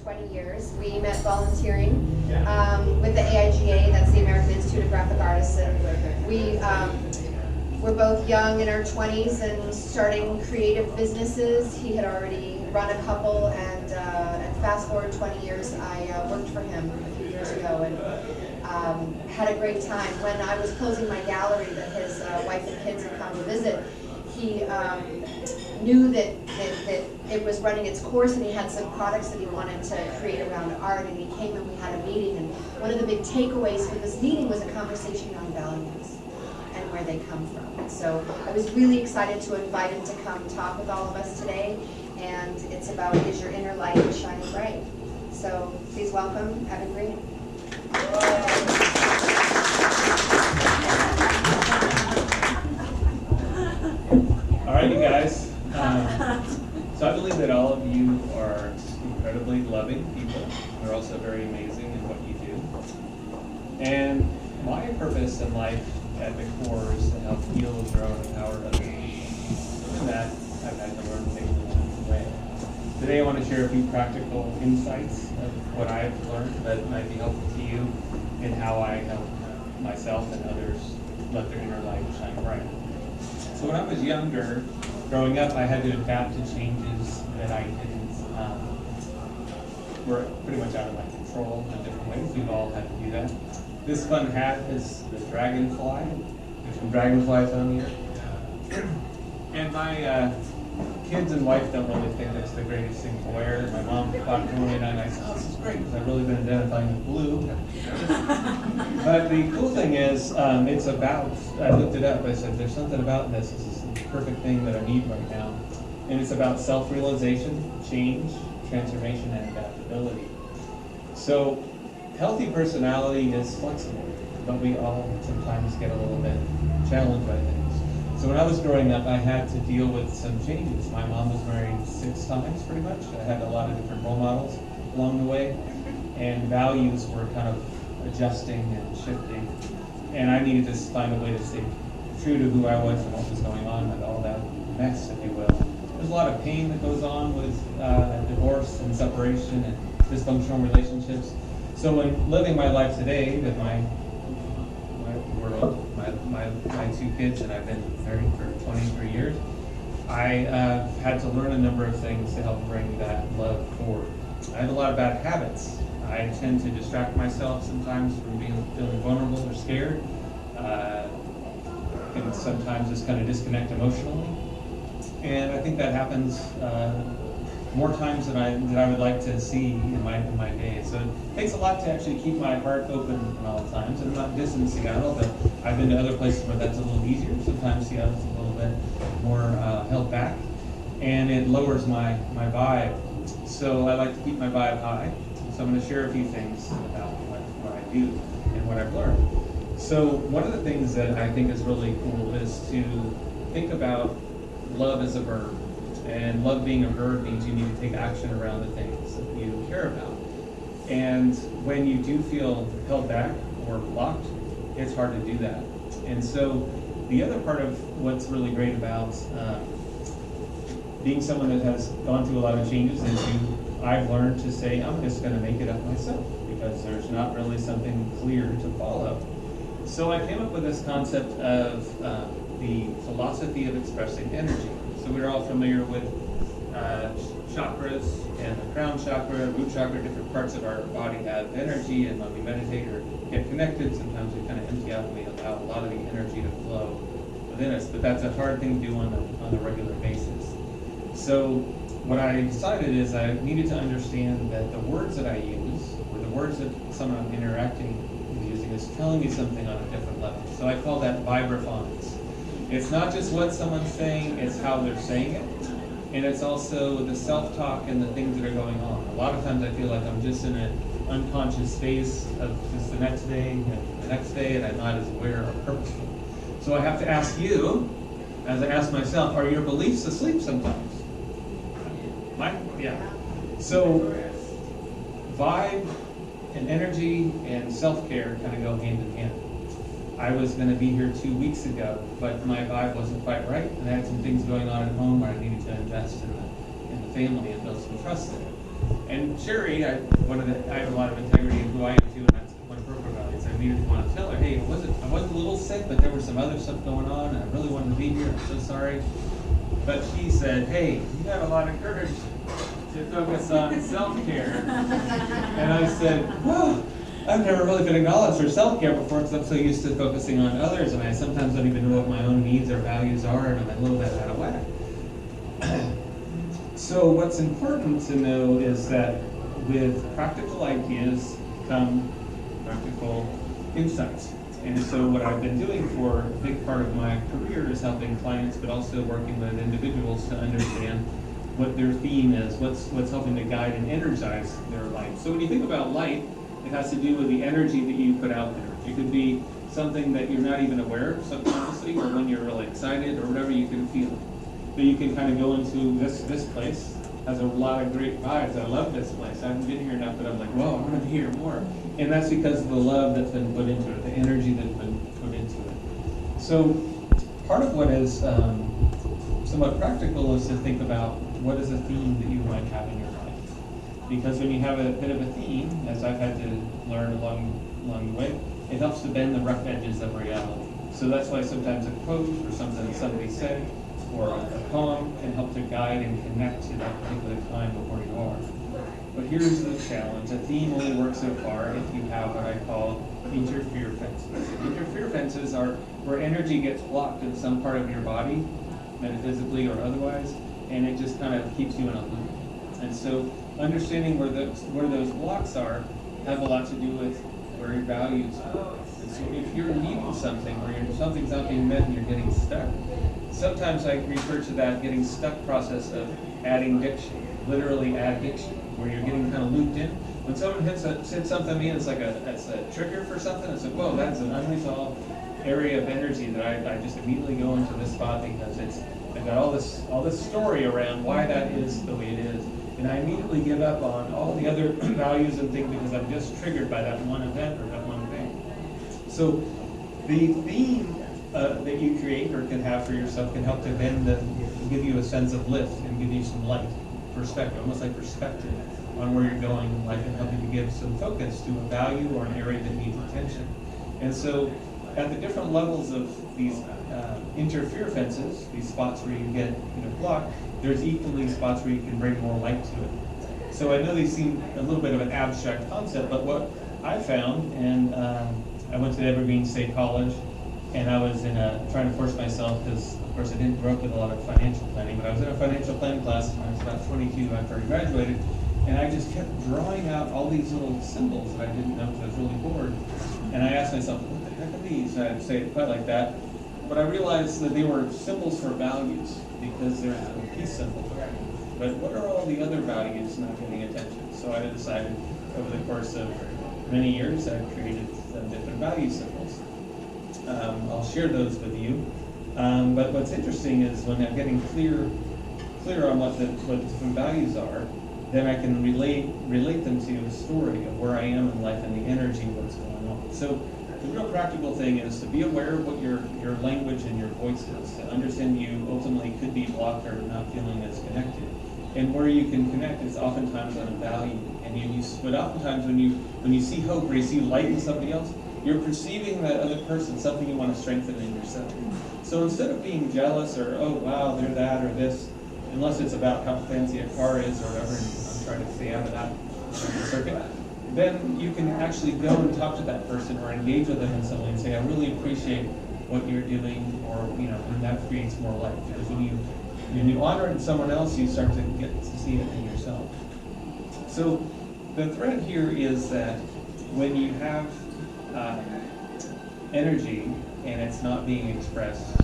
20 years. We met volunteering with the AIGA, that's the American Institute of Graphic Artists, and we're both young in our 20s and starting creative businesses. He had already run a couple, and fast forward 20 years, I worked for him a few years ago and had a great time. When I was closing my gallery that his wife and kids had come to visit, he knew that it was running its course, and he had some products that he wanted to create around art, and he came and we had a meeting, and one of the big takeaways for this meeting was a conversation on values and where they come from. So I was really excited to invite him to come talk with all of us today, and it's about, is your inner light shining bright? So please welcome Eben Greene. All right, you guys. So I believe that all of you are incredibly loving people. You're also very amazing in what you do. And my purpose in life at the core is to help heal, grow, and empower others. In that, I've had to learn things along the way. Today I want to share a few practical insights of what I've learned that might be helpful to you in how I help myself and others let their inner light shine bright. So when I was younger, growing up, I had to adapt to changes that I didn't, were pretty much out of my control in different ways. We've all had to do that. This fun hat is the dragonfly. There's some dragonflies on here. And my kids and wife don't really think that's the greatest thing to wear. My mom bought it for me, and I said, oh, this is great, because I've really been identifying with blue. But the cool thing is, it's about, I looked it up, I said, there's something about this is the perfect thing that I need right now. And it's about self-realization, change, transformation, and adaptability. So, healthy personality is flexible, but we all sometimes get a little bit challenged by things. So when I was growing up, I had to deal with some changes. My mom was married 6 times, pretty much. I had a lot of different role models along the way, and values were kind of adjusting and shifting. And I needed to find a way to stay true to who I was and what was going on with all that mess, if you will. There's a lot of pain that goes on with divorce and separation and dysfunctional relationships. So when living my life today with my world, my 2 kids, and I've been married for 23 years, I had to learn a number of things to help bring that love forward. I have a lot of bad habits. I tend to distract myself sometimes from feeling vulnerable or scared. I can sometimes just kind of disconnect emotionally. And I think that happens more times than I would like to see in my day. So it takes a lot to actually keep my heart open at all times. I'm not distant in Seattle, but I've been to other places where that's a little easier. Sometimes Seattle's a little bit more held back, and it lowers my vibe. So I like to keep my vibe high. So I'm going to share a few things about what I do and what I've learned. So one of the things that I think is really cool is to think about love as a verb. And love being a verb means you need to take action around the things that you care about. And when you do feel held back or blocked, it's hard to do that. And so the other part of what's really great about being someone that has gone through a lot of changes is I've learned to say, I'm just going to make it up myself, because there's not really something clear to follow. So I came up with this concept of the philosophy of expressing energy. So we're all familiar with chakras, and the crown chakra, root chakra, different parts of our body have energy, and when we meditate or get connected, sometimes we kind of empty out and we allow a lot of the energy to flow within us. But that's a hard thing to do on a regular basis. So what I decided is I needed to understand that the words that I use, or the words that someone I'm interacting with using, is telling me something on a different level. So I call that vibraphonics. It's not just what someone's saying, it's how they're saying it. And it's also the self-talk and the things that are going on. A lot of times I feel like I'm just in an unconscious phase of just the next day and the next day, and I'm not as aware or purposeful. So I have to ask you, as I ask myself, are your beliefs asleep sometimes? Mine? Yeah. So vibe and energy and self-care kind of go hand in hand. I was going to be here 2 weeks ago, but my vibe wasn't quite right, and I had some things going on at home where I needed to invest in the family and build some trust in it. And Sherry, I have a lot of integrity in who I am too, and that's one of her core values. I needed to want to tell her, hey, I wasn't a little sick, but there was some other stuff going on, and I really wanted to be here. I'm so sorry. But she said, hey, you got a lot of courage to focus on self-care. And I said, well, I've never really been acknowledged for self-care before because I'm so used to focusing on others, and I sometimes don't even know what my own needs or values are, and I'm a little bit out of whack. So what's important to know is that with practical ideas come practical insights. And so what I've been doing for a big part of my career is helping clients, but also working with individuals to understand what their theme is, what's helping to guide and energize their life. So when you think about light, it has to do with the energy that you put out there. It could be something that you're not even aware of subconsciously, or when you're really excited, or whatever you can feel. But you can kind of go into this place. Has a lot of great vibes. I love this place. I haven't been here enough, but I'm like, whoa, I want to be here more. And that's because of the love that's been put into it, the energy that's been put into it. So part of what is somewhat practical is to think about what is a theme that you might have in your life. Because when you have a bit of a theme, as I've had to learn along the way, it helps to bend the rough edges of reality. So that's why sometimes a quote or something that somebody said or a poem can help to guide and connect to that particular time of where you are. But here's the challenge. A theme only works so far if you have what I call interfere fences. Interfere fences are where energy gets blocked in some part of your body, metaphysically or otherwise, and it just kind of keeps you in a loop. And so understanding where those blocks are have a lot to do with where your values are. And so if you're needing something or something's not being met and you're getting stuck, sometimes I refer to that getting stuck process of adding diction, literally add diction, where you're getting kind of looped in. When someone hits something to me, it's like it's a trigger for something. It's like, whoa, that's an unresolved area of energy that I just immediately go into this spot because I've got all this story around why that is the way it is. And I immediately give up on all the other values and things because I'm just triggered by that one event or that one thing. So the theme that you create or can have for yourself can help to give you a sense of lift and give you some light, perspective, almost like perspective on where you're going in life and help you to give some focus to a value or an area that needs attention. And so at the different levels of these interfere fences, these spots where you get blocked, there's equally spots where you can bring more light to it. So I know these seem a little bit of an abstract concept, but what I found, and I went to Eben Greene State College, and I was trying to force myself, because of course I didn't grow up with a lot of financial planning, but I was in a financial planning class when I was about 22 after I graduated, and I just kept drawing out all these little symbols that I didn't know because I was really bored. And I asked myself, what the heck are these? And I'd say it quite like that. But I realized that they were symbols for values because there's a peace symbol. But what are all the other values not getting attention? So I decided over the course of many years I've created some different value symbols. I'll share those with you. But what's interesting is when I'm getting clear on what different values are, then I can relate them to a story of where I am in life and the energy of what's going on. So the real practical thing is to be aware of what your language and your voice is, to understand you ultimately could be blocked or not feeling as connected. And where you can connect is oftentimes on a value. But oftentimes when you see hope or you see light in somebody else, you're perceiving that other person, something you want to strengthen in yourself. So instead of being jealous or, oh wow, they're that or this, unless it's about how fancy a car is or whatever, and I'm trying to stay out of that circuit, then you can actually go and talk to that person or engage with them in some way and say, I really appreciate what you're doing, or and that creates more light. Because when you honor it in someone else, you start to get to see it in yourself. So the thread here is that when you have energy and it's not being expressed,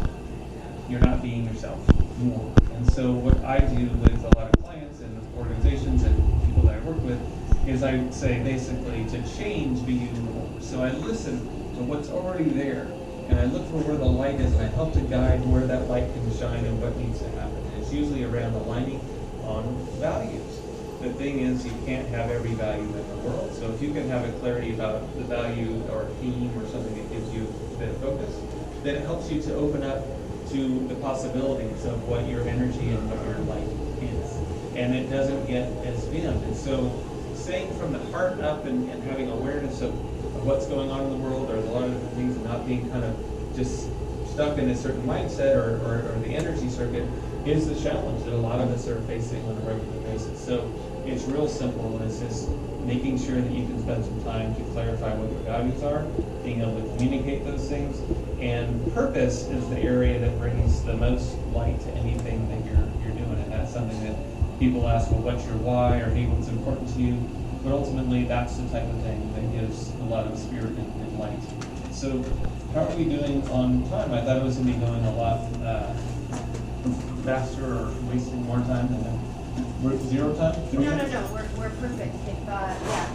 you're not being yourself more. And so what I do with a lot of clients and organizations and people that I work with is I say basically to change, be you more. So I listen to what's already there and I look for where the light is and I help to guide where that light can shine and what needs to happen. It's usually around aligning on values. The thing is, you can't have every value in the world. So if you can have a clarity about the value or a theme or something that gives you a bit of focus, then it helps you to open up to the possibilities of what your energy and what your light is. and it doesn't get as jammed. And so saying from the heart up and having awareness of what's going on in the world, or a lot of different things, and not being kind of just stuck in a certain mindset or the energy circuit is the challenge that a lot of us are facing on a regular basis. So it's real simple, and it's just making sure that you can spend some time to clarify what your values are, being able to communicate those things, and purpose is the area that brings the most light to anything that you're doing. And that's something that people ask, well, what's your why, or hey, what's important to you? But ultimately, that's the type of thing that gives a lot of spirit and light. So how are we doing on time? I thought it was going to be going a lot faster or wasting more time than that. We're at 0 time? No, we're perfect. If, yeah,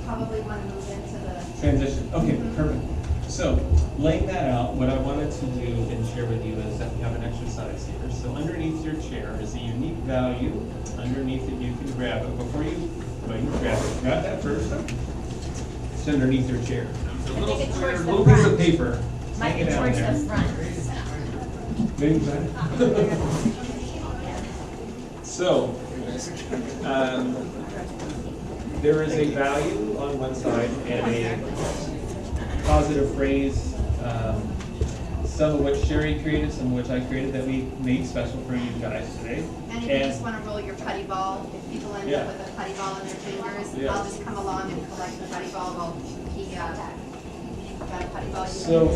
probably want to move into the transition. Okay, perfect. So, laying that out, what I wanted to do and share with you is that we have an exercise here. So underneath your chair is a unique value. Underneath it, you can grab it. Before you grab it, grab that first. It's underneath your chair. So a little piece of paper. Might be towards the front. Maybe better. So, there is a value on one side and a positive phrase, some of which Sherry created, some of which I created, that we made special for you guys today. And if you just want to roll your putty ball, if people end up with a putty ball in their fingers, I'll just come along and collect the putty ball while he got a putty ball. So,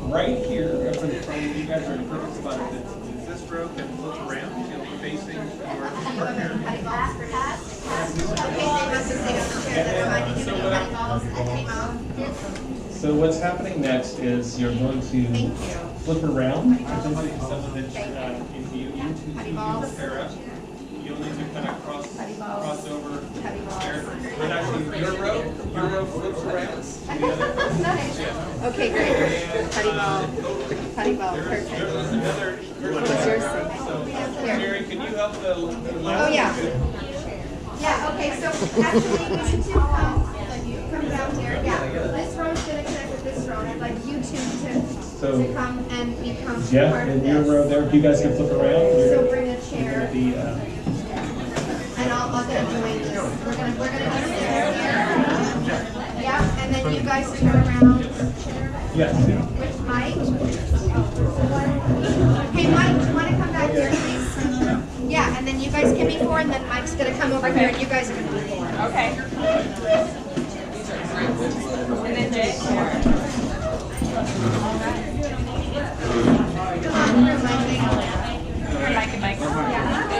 right here, up in front of you guys are in a perfect spot. Is this row can flip around? You'll be facing your partner. Okay, they must have stayed on the chair. That's fine. You can do putty balls. I came out. So what's happening next is you're going to flip around. Someone that if you pair up, you'll need to kind of cross over there. But actually, your row flips around. Nice. Okay, great. Putty ball, perfect. There's another. What's yours say? So, Mary, can you help the last? Oh, yeah. Yeah, okay, so actually, you two come down here. Yeah, this row's going to connect with this row, and I'd like you two to come and become part of and this. your row there, if you guys can flip around. So bring a chair. And I'll join this. We're gonna sit here. Yeah, and then you guys turn around. Yes. With Mike. Hey, Mike, do you want to come back here, please? Yeah, and then you guys can be 4, and then Mike's gonna come over here, and you guys can be 4. Okay. And then Jay.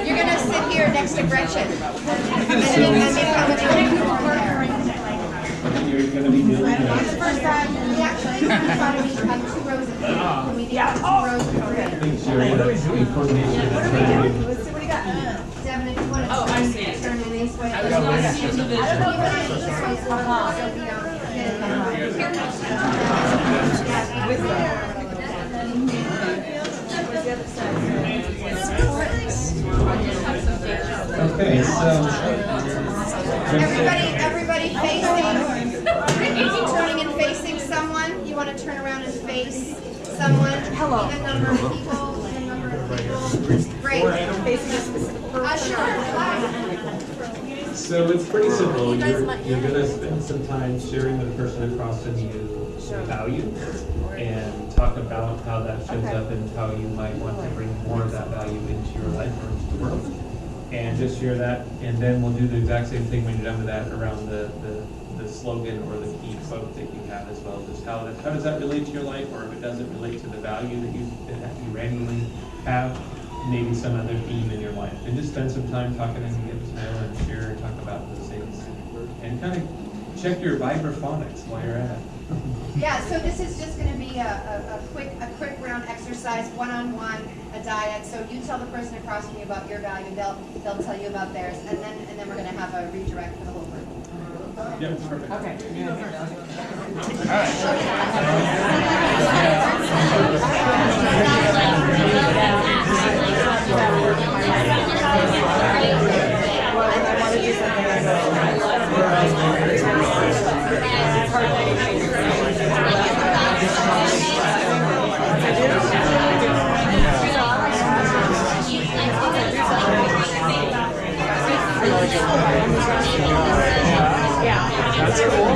You're gonna sit here next to Gretchen. And then come with You're going to be doing the first time, we actually try to be 2 rows of people. And we did 2 rows of 3. coordination. What do we got? Devin, if you want to turn this way. I don't know if it's this way. Okay, so everybody facing, turning and facing someone. You want to turn around and face someone. Hello. Even number of people. Great. Sure. So it's pretty simple. You're going to spend some time sharing with the person across from you value and talk about how that shows up and how you might want to bring more of that value into your life or into the world. And just share that, and then we'll do the exact same thing when you're done with that around the slogan or the key quote that you have as well. Just how does that relate to your life, or if it doesn't relate to the value that you randomly have, maybe some other theme in your life. And just spend some time talking and get to know and share and talk about those things. And kind of check your vibraphonics while you're at it. Yeah, so this is just going to be a quick round exercise, one-on-one, a diet. So you tell the person across from you about your value, they'll tell you about theirs, and then we're going to have a redirect for the whole group. Yeah, perfect. Okay. All right. That's cool.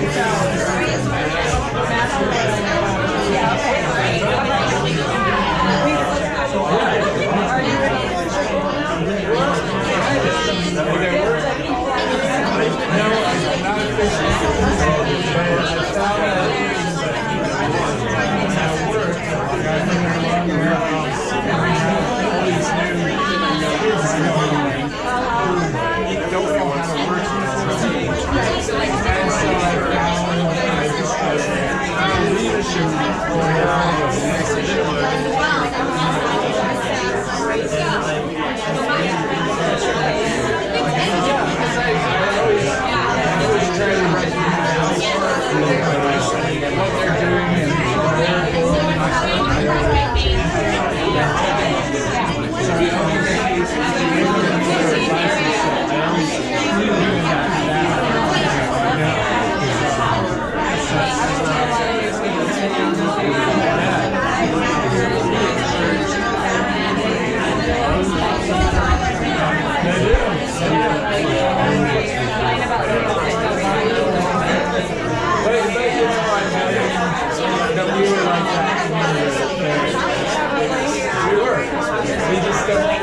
We just don't